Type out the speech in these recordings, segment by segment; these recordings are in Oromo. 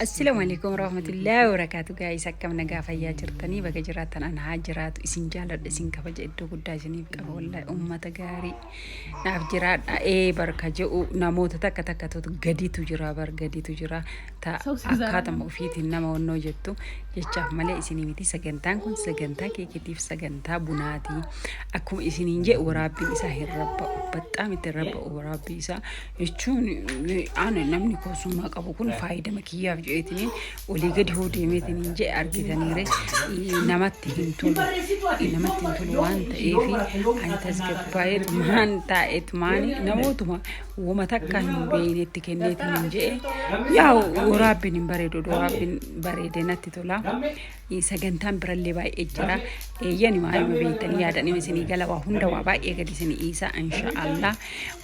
السلام عليكم ورحمة الله وبركاته جايز أكمل نجاف يا جرتني بقى جرات أنا هاجرات إسنجال إسن كفج إدو قد جنيب كف والله أمة جاري ناف جرات بركة جو نموت تك تك تجدي تجرا برجدي تجرا تا أكاد مفيد إنما ونوجتو يشاف ملء إسني متي سجنتان كون سجنتا كي كتيف سجنتا بناتي أكون إسني جاء ورابي إساه الرب بتأمي الرب ورابي إسا يشون أنا نمني كوسما أبو كون فايدة مكياف جئتني ولي قد هو ديمتني جاء أركتني ري نمت هنتول وانت إيفي أنا تزكب باير مان تا إتماني نموتما وما تكن بين التكنيت من جاء يا ورابي نبرد ورابي برد نتتولا سجنتان برالي باي إجرا يعني ما يوم بيتني هذا نمسني قال وهندا وباي إيجادي سني إيسا إن شاء الله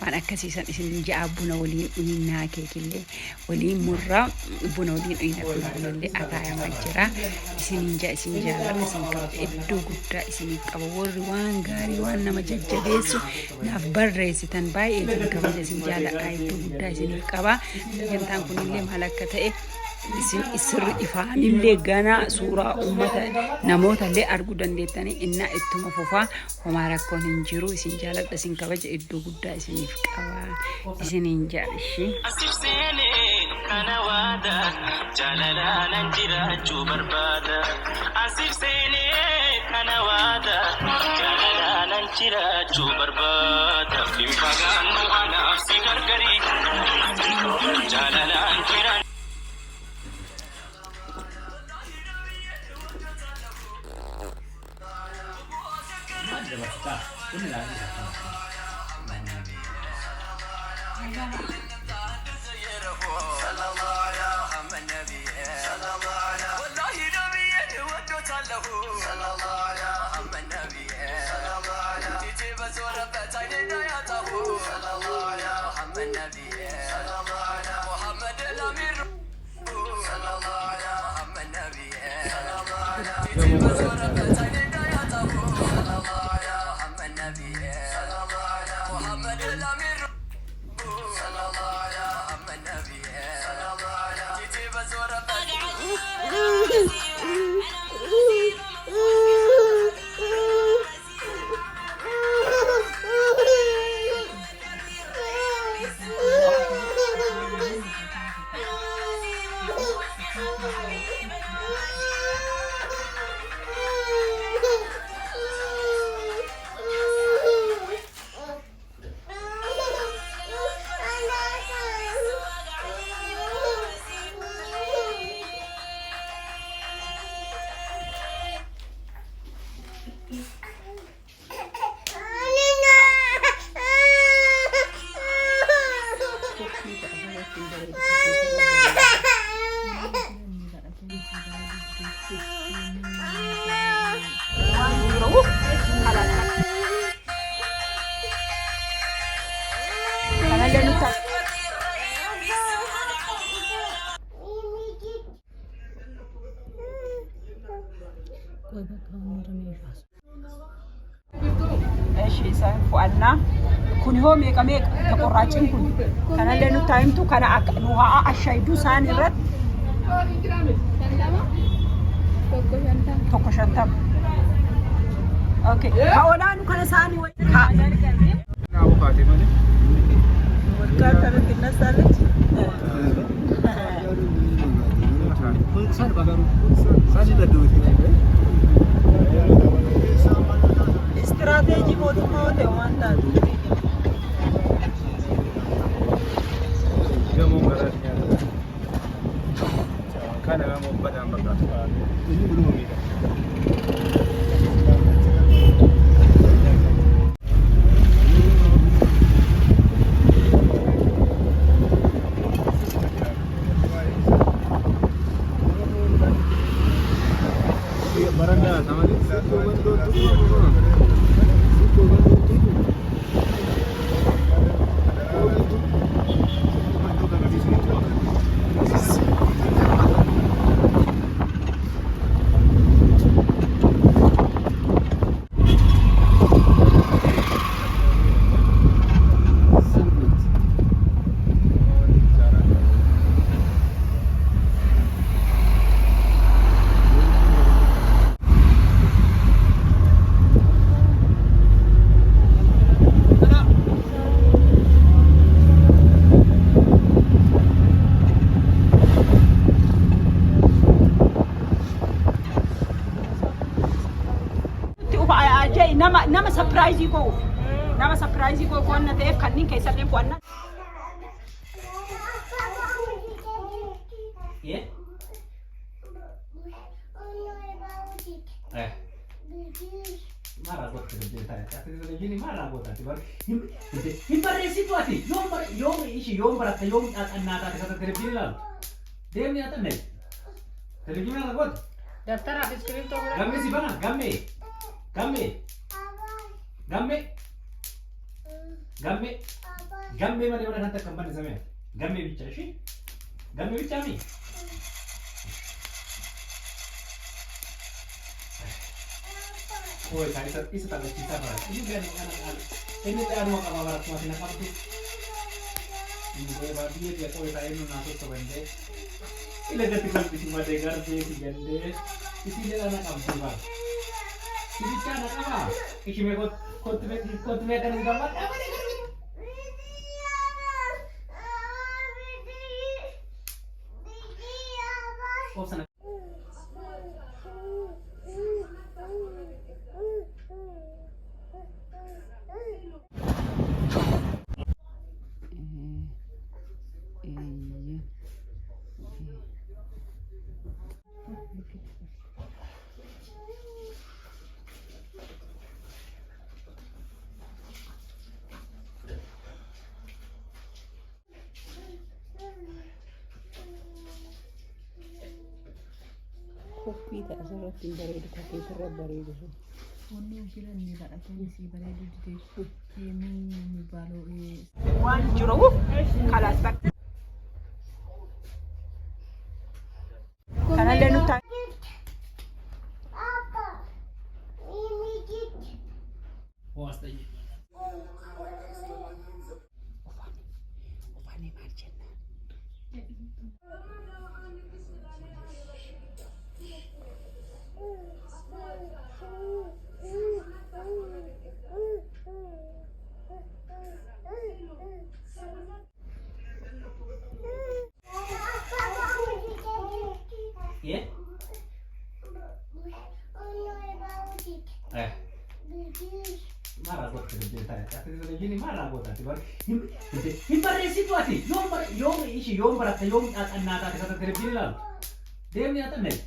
وأنا كسيسان إسني جاء بنا ولين إننا كيكلي ولين مرة بنا ولين إننا كلي أكايا مجرا إسني جاء لا إسني كاب إدو قدرا إسني كاب وروان غاري وانا مججبيسو نافبر رئيستان باي إيجادي كاب إسني جاء لا إدو قدرا إسني كابا سجنتان كوني مالكته isir ifaan illee gana suuraa ummata namoota illee arguu dandeettanii inna ittuma fufaa homaa rakkoon hin jiru isin jaaladha isin kabaja iddoo guddaa isiniif qaba isiniin jaalishi kana waada jaalalaanan jiraachuu barbaada asif seenee kana waada jaalalaanan jiraachuu barbaada hin fagaannu anaaf si gargarii jaalalaan jiraan ini lagi فؤادنا كن هو ميكا تقرأتين كن كان لأنه تايمتو كان نوها الشايدو ساني رد توكو شنتم اوكي هاولانو كان ساني وين ابو فاطمه دي وكانت الناس قالت صار بقرو ساجي بدو استراتيجي موضوع موضوع وانت جمو غرات كان غمو بدان بقى ini belum bisa baranda sama dia surprise ko. Nama surprise ko na ta'eef kanneen keessallee qo'annaa. Yeah. Marah buat kerja saya. Tapi gini marah buat nanti. Himbarnya situasi. Yom isi yom berat yom akan nata kata kerja lah. Dia ni ada nih. Kerja mana buat? Daftar habis kirim tuh. Gamme sih bana. Gamme. Mana mana nanti kampanye sama. Gamme bicara sih. Gamme bicara ni. Oh, kali itu tanda kita lah. Ini kan anak-anak. Ini tak ada mau barat masih nak apa tu? Ini boleh babi dia kau saya nu nasut sebende. Ini dah tinggal di sini degar je si jende. Isi dia anak kampung bar. Ini cara apa? Isi me kot me kan gambar. Apa dia kan? Oh sana. Kopi tak asirratti bareedu kopi sirra bareedu sun. Wanni filanni kadhatanii si bareedu dide yemii የሚባለው Waan jiru kalaas bakka. Kanallee nuti Oh astagfirullah. Ufani maal jenna? Yeah. Marah buat kerja saya. Tapi gini marah buat nanti. Himbarnya situasi. Yom isi yom berat yom akan nata kata kerja lah. Dia ni ada nih.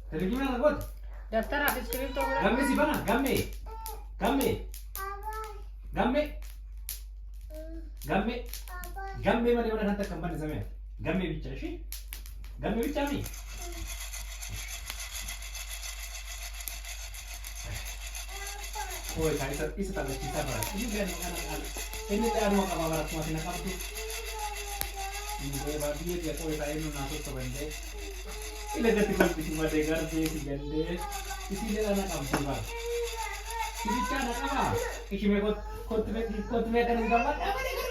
Kerja mana buat? daftar habis kirim tuh. Gamme sih bana. Gamme mana mana nanti kampanye sama. Gamme bicara sih. Gamme bicara ni. Oh, kali itu tanda kita lah. Ini kan anak-anak. Ini tak ada mau barat masih nak apa tu? Ini boleh babi dia kau saya nu nasut sebende. Ini dah tinggal di sini degar je si jende. Isi dia anak kampung bar. Ini cara apa? Isi me kot me kan gambar. Apa dia kan?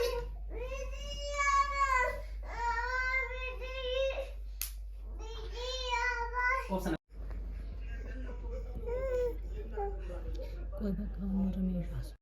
Oh sana.